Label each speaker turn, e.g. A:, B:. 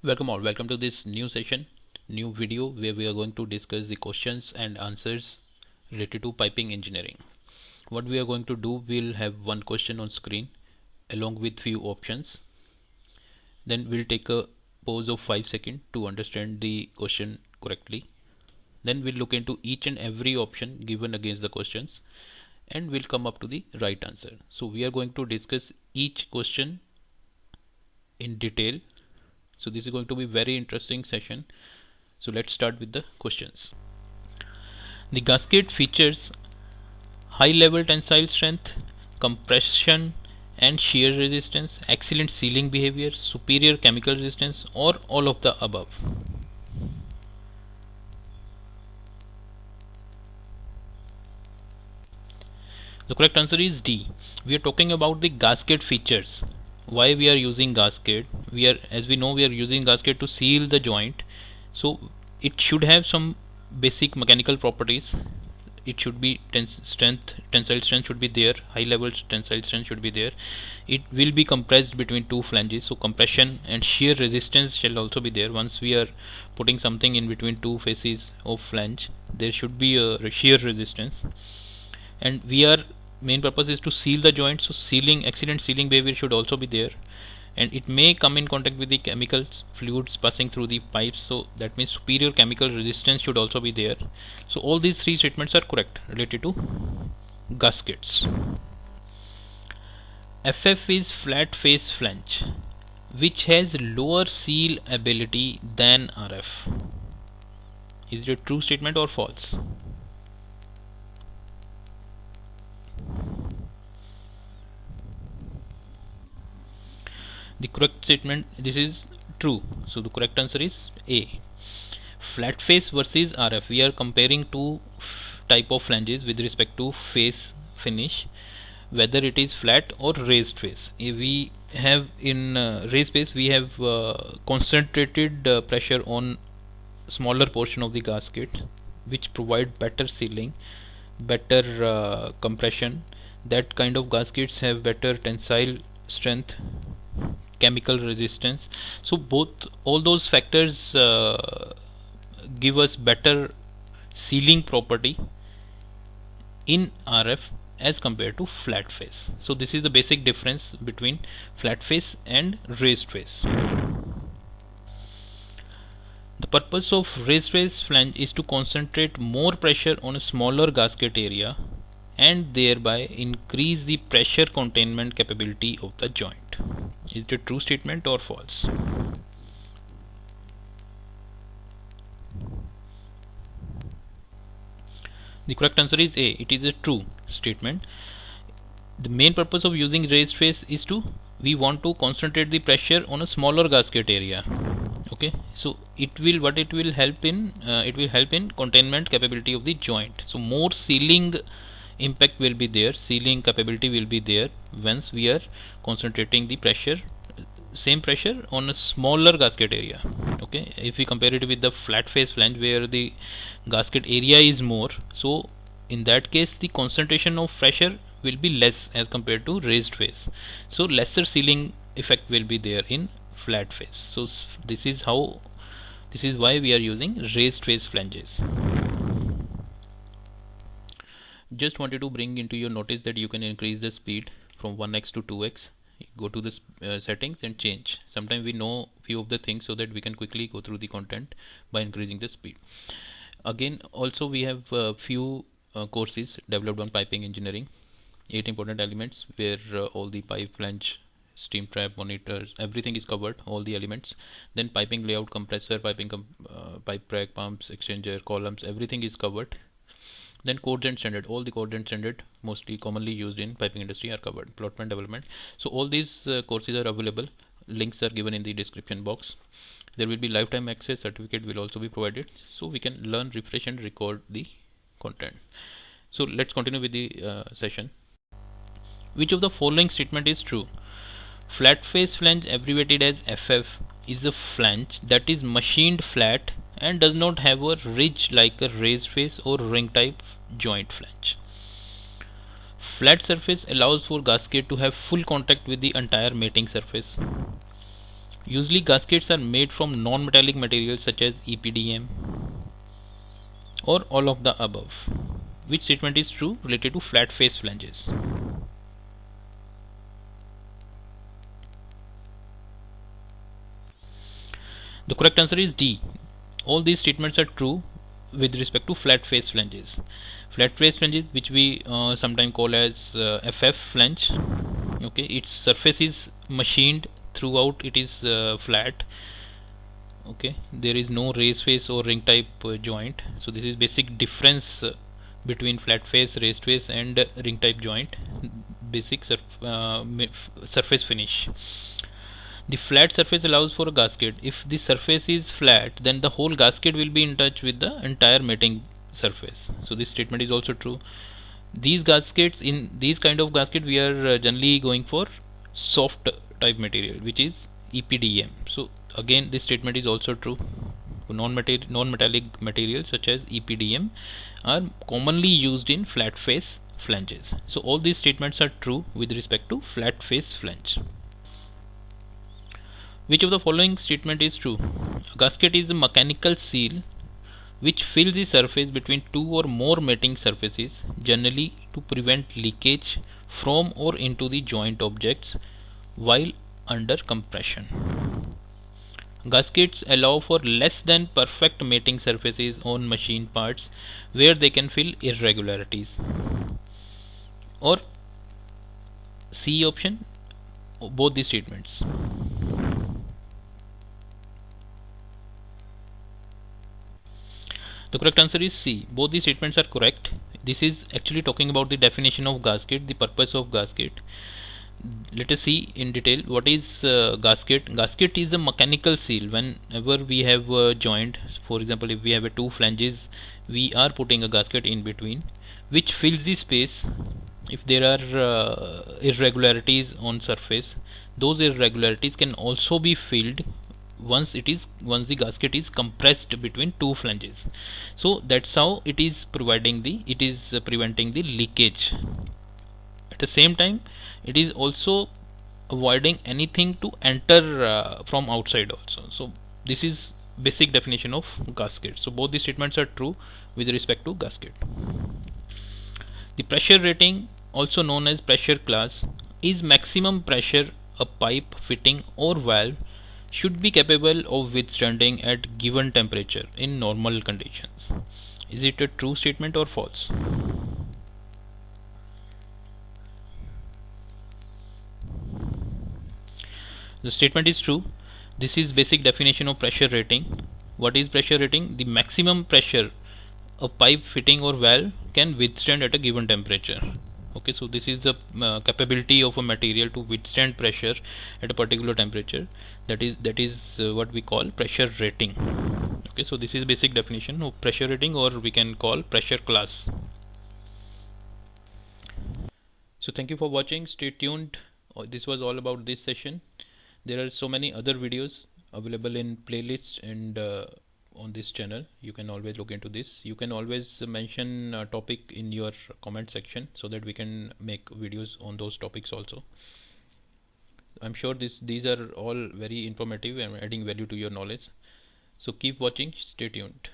A: Welcome to this new session, new video where we are going to discuss the questions and answers related to piping engineering. What we are going to do, we'll have one question on screen along with few options. Then we'll take a pause of 5 seconds to understand the question correctly. Then we'll look into each and every option given against the questions and we'll come up to the right answer. So we are going to discuss each question in detail. So this is going to be very interesting session. So let's start with the questions. The gasket features high level tensile strength, compression and shear resistance, excellent sealing behavior, superior chemical resistance, or all of the above. The correct answer is D. We are talking about the gasket features. Why we are using gasket? As we know, we are using gasket to seal the joint. So it should have some basic mechanical properties. It should be tensile strength should be there, high level tensile strength should be there. It will be compressed between two flanges, so compression and shear resistance shall also be there. Once we are putting something in between two faces of flange, there should be a shear resistance. And main purpose is to seal the joint, so excellent sealing behavior should also be there. And it may come in contact with the chemicals fluids passing through the pipes, so that means superior chemical resistance should also be there. So all these three statements are correct related to gaskets. FF is flat face flange which has lower seal ability than RF. Is it a true statement or false? The correct statement, this is true. So the correct answer is A. Flat face versus RF. We are comparing two type of flanges with respect to face finish, whether it is flat or raised face. We have in raised face, we have concentrated pressure on smaller portion of the gasket, which provide better sealing, better compression. That kind of gaskets have better tensile strength, chemical resistance. So all those factors give us better sealing property in RF as compared to flat face. So this is the basic difference between flat face and raised face. The purpose of raised face flange is to concentrate more pressure on a smaller gasket area and thereby increase the pressure containment capability of the joint. Is it a true statement or false? The correct answer is A. It is a true statement. The main purpose of using raised face is we want to concentrate the pressure on a smaller gasket area. Okay, so it will help in containment capability of the joint. So more sealing impact will be there, sealing capability will be there once we are concentrating the same pressure on a smaller gasket area. Okay, if we compare it with the flat face flange where the gasket area is more, so in that case the concentration of pressure will be less as compared to raised face, so lesser sealing effect will be there in flat face. So this is why we are using raised face flanges. Just wanted to bring into your notice that you can increase the speed from 1x to 2x. Go to the settings and change. Sometimes we know few of the things so that we can quickly go through the content by increasing the speed. Again, also we have few courses developed on piping engineering, 8 important elements where all the pipe flange, steam trap, monitors, everything is covered, all the elements. Then piping layout, compressor, pipe rack, pumps, exchanger, columns, everything is covered. Then codes and standard, all the codes and standard mostly commonly used in piping industry are covered. Plot plan development. So all these courses are available. Links are given in the description box. There will be lifetime access certificate will also be provided, so we can learn, refresh and record the content. So let's continue with the session. Which of the following statement is true? Flat face flange, abbreviated as FF, is a flange that is machined flat and does not have a ridge like a raised face or ring type joint flange. Flat surface allows for gasket to have full contact with the entire mating surface. Usually gaskets are made from non-metallic materials such as EPDM or all of the above. Which statement is true related to flat face flanges? The correct answer is D. All these statements are true with respect to flat face flanges. Flat face flanges, which we sometimes call as FF flange, okay, its surface is machined throughout, it is flat, okay, there is no raised face or ring type joint. So this is basic difference between flat face, raised face and ring type joint, basic surface finish. The flat surface allows for a gasket. If the surface is flat, then the whole gasket will be in touch with the entire mating surface. So this statement is also true. These gaskets, in these kind of gasket, we are generally going for soft type material, which is EPDM. So again, this statement is also true. Non-metallic materials such as EPDM are commonly used in flat face flanges. So all these statements are true with respect to flat face flange. Which of the following statement is true? A gasket is a mechanical seal which fills the surface between two or more mating surfaces, generally to prevent leakage from or into the joint objects while under compression. Gaskets allow for less than perfect mating surfaces on machine parts where they can fill irregularities. Or C option, both the statements. The correct answer is C. Both the statements are correct. This is actually talking about the definition of gasket, the purpose of gasket. Let us see in detail what is gasket. Gasket is a mechanical seal. Whenever we have a joint, for example, if we have two flanges, we are putting a gasket in between, which fills the space. If there are irregularities on surface, those irregularities can also be filled once the gasket is compressed between two flanges. So that's how it is preventing the leakage. At the same time, it is also avoiding anything to enter from outside also. So this is basic definition of gasket. So both the statements are true with respect to gasket. The pressure rating, also known as pressure class, is maximum pressure a pipe, fitting or valve should be capable of withstanding at given temperature in normal conditions. Is it a true statement or false? The statement is true. This is basic definition of pressure rating. What is pressure rating? The maximum pressure a pipe, fitting or valve can withstand at a given temperature. Okay, so this is the capability of a material to withstand pressure at a particular temperature. That is what we call pressure rating. Okay, so this is basic definition of pressure rating, or we can call pressure class. So thank you for watching. Stay tuned. This was all about this session. There are so many other videos available in playlists and on this channel. You can always look into this. You can always mention a topic in your comment section so that we can make videos on those topics also. I'm sure these are all very informative and adding value to your knowledge. So keep watching. Stay tuned.